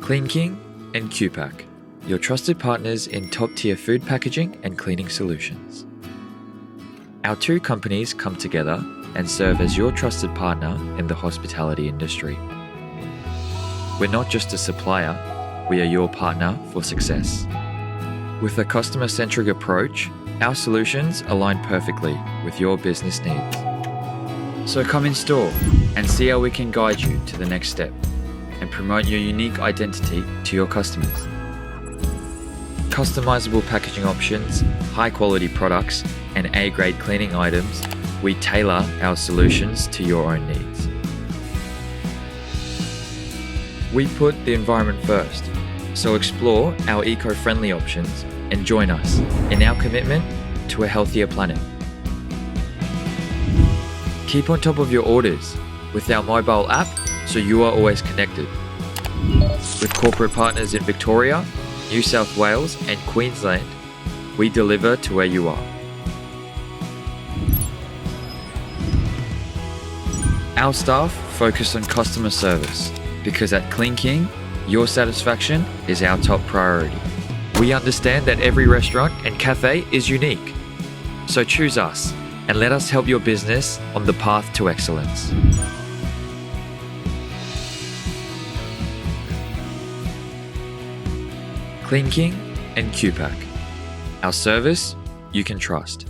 Kleanking and Qpack, your trusted partners in top-tier food packaging and cleaning solutions. Our two companies come together and serve as your trusted partner in the hospitality industry. We're not just a supplier, we are your partner for success. With a customer-centric approach, our solutions align perfectly with your business needs. So come in store and see how we can guide you to the next step and promote your unique identity to your customers. Customizable packaging options, high-quality products, and A-grade cleaning items, we tailor our solutions to your own needs. We put the environment first, so explore our eco-friendly options and join us in our commitment to a healthier planet. Keep on top of your orders with our mobile app so you are always connected. With corporate partners in Victoria, New South Wales and Queensland, we deliver to where you are. Our staff focus on customer service because at Kleanking, your satisfaction is our top priority. We understand that every restaurant and cafe is unique. So choose us and let us help your business on the path to excellence. Kleanking and Qpack. Our service you can trust.